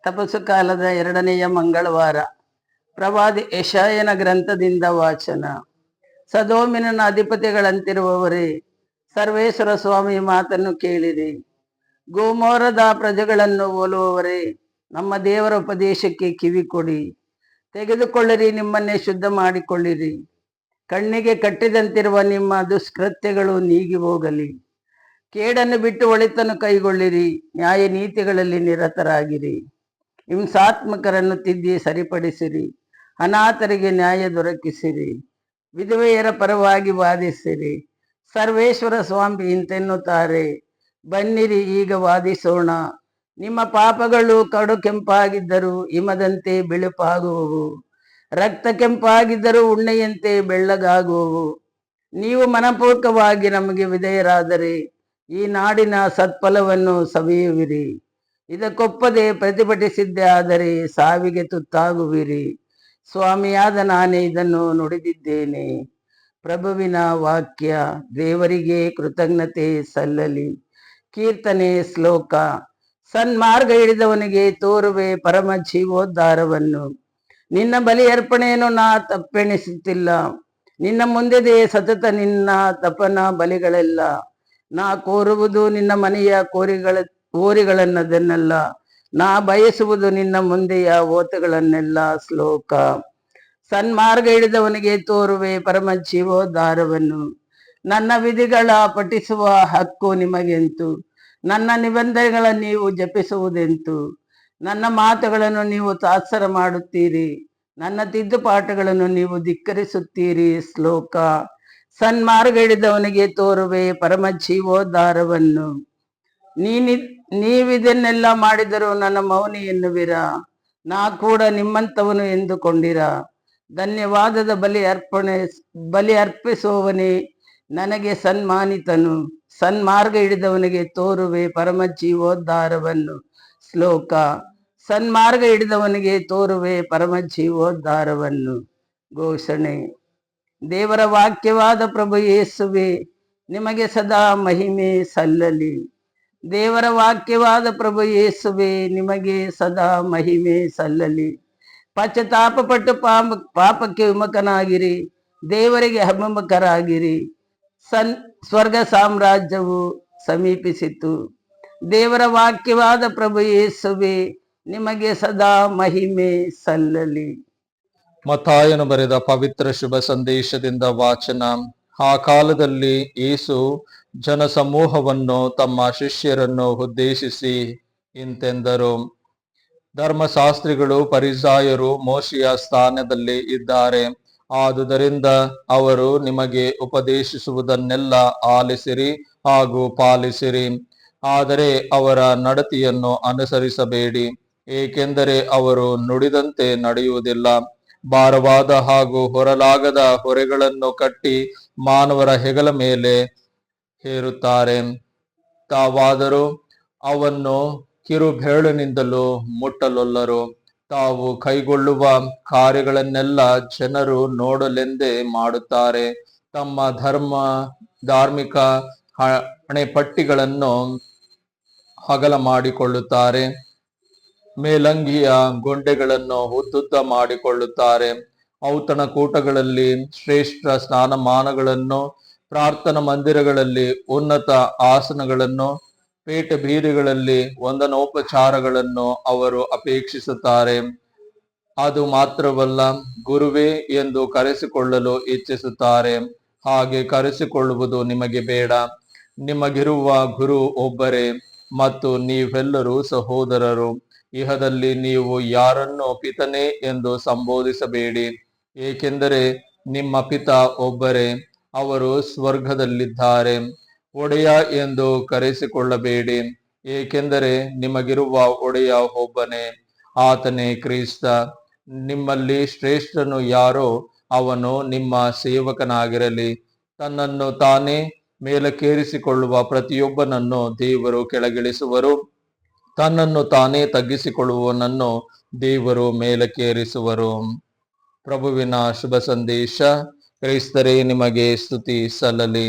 ತಪಸ್ಸು ಕಾಲದ 2ನೆಯ ಮಂಗಳವಾರ. ಪ್ರವಾದಿ ಯೆಶಾಯನ ಗ್ರಂಥದಿಂದ ವಾಚನ. ಸದೋಮಿನ ಅಧಿಪತಿಗಳಂತಿರುವವರೇ, ಸರ್ವೇಶ್ವರ ಸ್ವಾಮಿ ಮಾತನ್ನು ಕೇಳಿರಿ. ಗೋಮೋರದ ಪ್ರಜೆಗಳನ್ನು ಹೋಲುವವರೇ, ನಮ್ಮ ದೇವರ ಉಪದೇಶಕ್ಕೆ ಕಿವಿ ಕೊಡಿ. ತೆಗೆದುಕೊಳ್ಳಿರಿ, ನಿಮ್ಮನ್ನೇ ಶುದ್ಧ ಮಾಡಿಕೊಳ್ಳಿರಿ. ಕಣ್ಣಿಗೆ ಕಟ್ಟಿದಂತಿರುವ ನಿಮ್ಮ ದುಷ್ಕೃತ್ಯಗಳು ನೀಗಿ ಹೋಗಲಿ. ಕೇಡನ್ನು ಬಿಟ್ಟು ಒಳಿತನ್ನು ಕೈಗೊಳ್ಳಿರಿ. ನ್ಯಾಯ ನೀತಿಗಳಲ್ಲಿ ನಿರತರಾಗಿರಿ. ಹಿಂಸಾತ್ಮಕರನ್ನು ತಿದ್ದಿ ಸರಿಪಡಿಸಿರಿ. ಅನಾಥರಿಗೆ ನ್ಯಾಯ ದೊರಕಿಸಿರಿ. ವಿಧವೆಯರ ಪರವಾಗಿ ವಾದಿಸಿರಿ. ಸರ್ವೇಶ್ವರ ಸ್ವಾಮಿ ಇಂತೆನ್ನುತ್ತಾರೆ, ಬನ್ನಿರಿ, ಈಗ ವಾದಿಸೋಣ. ನಿಮ್ಮ ಪಾಪಗಳು ಕಡು ಕೆಂಪಾಗಿದ್ದರೂ ಹಿಮದಂತೆ ಬಿಳುಪಾಗುವವು, ರಕ್ತ ಕೆಂಪಾಗಿದ್ದರೂ ಉಣ್ಣೆಯಂತೆ ಬೆಳ್ಳಗಾಗುವವು. ನೀವು ಮನಪೂರ್ವಕವಾಗಿ ನಮಗೆ ವಿಧೇಯರಾದರೆ ಈ ನಾಡಿನ ಸತ್ಫಲವನ್ನು ಸವಿಯುವಿರಿ. ಇದಕ್ಕೊಪ್ಪದೆ ಪ್ರತಿಭಟಿಸಿದ್ದೇ ಆದರೆ ಸಾವಿಗೆ ತುತ್ತಾಗುವಿರಿ. ಸ್ವಾಮಿಯಾದ ನಾನೇ ಇದನ್ನು ನುಡಿದಿದ್ದೇನೆ. ಪ್ರಭುವಿನ ವಾಕ್ಯ. ದೇವರಿಗೆ ಕೃತಜ್ಞತೆ ಸಲ್ಲಲಿ. ಕೀರ್ತನೆ ಶ್ಲೋಕ. ಸನ್ಮಾರ್ಗ ಹಿಡಿದವನಿಗೆ ತೋರುವೆ ಪರಮ ಜೀವೋದ್ಧಾರವನ್ನು. ನಿನ್ನ ಬಲಿ ಅರ್ಪಣೆಯನ್ನು ನಾ ತಪ್ಪೆಣಿಸುತ್ತಿಲ್ಲ. ನಿನ್ನ ಮುಂದೆದೆ ಸತತ ನಿನ್ನ ತಪನ ಬಲಿಗಳೆಲ್ಲ. ನಾ ಕೋರುವುದು ನಿನ್ನ ಮನೆಯ ಹೋರಿಗಳನ್ನದನ್ನೆಲ್ಲ. ನಾ ಬಯಸುವುದು ನಿನ್ನ ಮುಂದೆಯ ಓತುಗಳನ್ನೆಲ್ಲ. ಶ್ಲೋಕ. ಸನ್ಮಾರ್ಗ ಹಿಡಿದವನಿಗೆ ತೋರುವೆ ಪರಮ ಜೀವೋದ್ಧಾರವನ್ನು. ನನ್ನ ವಿಧಿಗಳ ಪಠಿಸುವ ಹಕ್ಕು ನಿಮಗೆಂತು. ನನ್ನ ನಿಬಂಧನೆಗಳನ್ನು ನೀವು ಜಪಿಸುವುದೆಂತು. ನನ್ನ ಮಾತುಗಳನ್ನು ನೀವು ತಾತ್ಸಾರ ಮಾಡುತ್ತೀರಿ. ನನ್ನ ತಿದ್ದುಪಾಠುಗಳನ್ನು ನೀವು ಧಿಕ್ಕರಿಸುತ್ತೀರಿ. ಶ್ಲೋಕ. ಸನ್ಮಾರ್ಗ ಹಿಡಿದವನಿಗೆ ತೋರುವೆ ಪರಮ ಜೀವೋದ್ಧಾರವನ್ನು. ನೀವಿದನ್ನೆಲ್ಲ ಮಾಡಿದರೂ ನನ್ನ ಮೌನಿ ಎನ್ನುವಿರ. ನಾ ಕೂಡ ನಿಮ್ಮಂಥವನು ಎಂದುಕೊಂಡಿರ. ಧನ್ಯವಾದದ ಬಲಿ ಅರ್ಪಿಸುವವನೇ ನನಗೆ ಸನ್ಮಾನಿತನು. ಸನ್ಮಾರ್ಗ ಹಿಡಿದವನಿಗೆ ತೋರುವೆ ಪರಮ ಜೀವೋದ್ಧಾರವನ್ನು. ಶ್ಲೋಕ. ಸನ್ಮಾರ್ಗ ಹಿಡಿದವನಿಗೆ ತೋರುವೆ ಪರಮ ಜೀವೋದ್ಧಾರವನ್ನು. ಘೋಷಣೆ. ದೇವರ ವಾಕ್ಯವಾದ ಪ್ರಭು ಯೇಸುವೆ, ನಿಮಗೆ ಸದಾ ಮಹಿಮೆ ಸಲ್ಲಲಿ. ದೇವರ ವಾಕ್ಯವಾದ ಪ್ರಭು ಯೇಸುವೆ, ನಿಮಗೆ ಸದಾ ಮಹಿಮೆ ಸಲ್ಲಲಿ. ಪಶ್ಚಾತ್ತಾಪ ಪಟ್ಟು ಪಾಪಕ್ಕೆ ವಿಮುಖನಾಗಿರಿ. ದೇವರಿಗೆ ಅಭಿಮುಖರಾಗಿರಿ. ಸ್ವರ್ಗ ಸಾಮ್ರಾಜ್ಯವು ಸಮೀಪಿಸಿತು. ದೇವರ ವಾಕ್ಯವಾದ ಪ್ರಭು ಯೇಸುವೆ, ನಿಮಗೆ ಸದಾ ಮಹಿಮೆ ಸಲ್ಲಲಿ. ಮತ್ತಾಯನು ಬರೆದ ಪವಿತ್ರ ಶುಭ ಸಂದೇಶದಿಂದ ವಾಚನ. ಆ ಕಾಲದಲ್ಲಿ ಯೇಸು ಜನಸಮೂಹವನ್ನು ತಮ್ಮ ಶಿಷ್ಯರನ್ನು ಉದ್ದೇಶಿಸಿ ಇಂತೆಂದರು. ಧರ್ಮಶಾಸ್ತ್ರಿಗಳು ಫರಿಸಾಯರು ಮೋಶೆಯ ಸ್ಥಾನದಲ್ಲಿ ಇದ್ದಾರೆ. ಆದುದರಿಂದ ಅವರು ನಿಮಗೆ ಉಪದೇಶಿಸುವುದನ್ನೆಲ್ಲ ಆಲಿಸಿರಿ ಹಾಗೂ ಪಾಲಿಸಿರಿ. ಆದರೆ ಅವರ ನಡತೆಯನ್ನು ಅನುಸರಿಸಬೇಡಿ, ಏಕೆಂದರೆ ಅವರು ನುಡಿದಂತೆ ನಡೆಯುವುದಿಲ್ಲ. ಭಾರವಾದ ಹಾಗೂ ಹೊರಲಾಗದ ಹೊರೆಗಳನ್ನು ಕಟ್ಟಿ ಮಾನವರ ಹೆಗಲ ಮೇಲೆ ಹೇರುತ್ತಾರೆ. ತಾವಾದರೂ ಅವನ್ನು ಕಿರುಬೆರಳಿನಿಂದಲೂ ಮುಟ್ಟಲೊಲ್ಲರು. ತಾವು ಕೈಗೊಳ್ಳುವ ಕಾರ್ಯಗಳನ್ನೆಲ್ಲ ಜನರು ನೋಡಲೆಂದೇ ಮಾಡುತ್ತಾರೆ. ತಮ್ಮ ಧಾರ್ಮಿಕ ಹಣೆಪಟ್ಟಿಗಳನ್ನು ಅಗಲ ಮಾಡಿಕೊಳ್ಳುತ್ತಾರೆ. ಮೇಲಂಗಿಯ ಗೊಂಡೆಗಳನ್ನು ಉದ್ದುದ್ದ ಮಾಡಿಕೊಳ್ಳುತ್ತಾರೆ. ಔತಣಕೂಟಗಳಲ್ಲಿ ಶ್ರೇಷ್ಠ ಸ್ಥಾನಮಾನಗಳನ್ನು, ಪ್ರಾರ್ಥನಾ ಮಂದಿರಗಳಲ್ಲಿ ಉನ್ನತ ಆಸನಗಳನ್ನು, ಪೇಟೆ ಬೀದಿಗಳಲ್ಲಿ ವಂದನೋಪಚಾರಗಳನ್ನು ಅವರು ಅಪೇಕ್ಷಿಸುತ್ತಾರೆ. ಅದು ಮಾತ್ರವಲ್ಲ, ಗುರುವೇ ಎಂದು ಕರೆಸಿಕೊಳ್ಳಲು ಇಚ್ಛಿಸುತ್ತಾರೆ. ಹಾಗೆ ಕರೆಸಿಕೊಳ್ಳುವುದು ನಿಮಗೆ ಬೇಡ. ನಿಮಗಿರುವ ಗುರು ಒಬ್ಬರೇ ಮತ್ತು ನೀವೆಲ್ಲರೂ ಸಹೋದರರು. ಇಹದಲ್ಲಿ ನೀವು ಯಾರನ್ನು ಪಿತನೇ ಎಂದು ಸಂಬೋಧಿಸಬೇಡಿ, ಏಕೆಂದರೆ ನಿಮ್ಮ ಪಿತ ಒಬ್ಬರೇ, ಅವರು ಸ್ವರ್ಗದಲ್ಲಿದ್ದಾರೆ. ಒಡೆಯ ಎಂದು ಕರೆಸಿಕೊಳ್ಳಬೇಡಿ, ಏಕೆಂದರೆ ನಿಮಗಿರುವ ಒಡೆಯ ಒಬ್ಬನೇ, ಆತನೇ ಕ್ರಿಸ್ತ. ನಿಮ್ಮಲ್ಲಿ ಶ್ರೇಷ್ಠನು ಯಾರೋ ಅವನು ನಿಮ್ಮ ಸೇವಕನಾಗಿರಲಿ. ತನ್ನನ್ನು ತಾನೇ ಮೇಲಕ್ಕೇರಿಸಿಕೊಳ್ಳುವ ಪ್ರತಿಯೊಬ್ಬನನ್ನು ದೇವರು ಕೆಳಗಿಳಿಸುವರು. ತನ್ನನ್ನು ತಾನೇ ತಗ್ಗಿಸಿಕೊಳ್ಳುವವನನ್ನು ದೇವರು ಮೇಲಕ್ಕೇರಿಸುವರು. ಪ್ರಭುವಿನ ಶುಭ ಸಂದೇಶ. ಕ್ರೈಸ್ತರೇ, ನಿಮಗೆ ಸ್ತುತಿ ಸಲ್ಲಲಿ.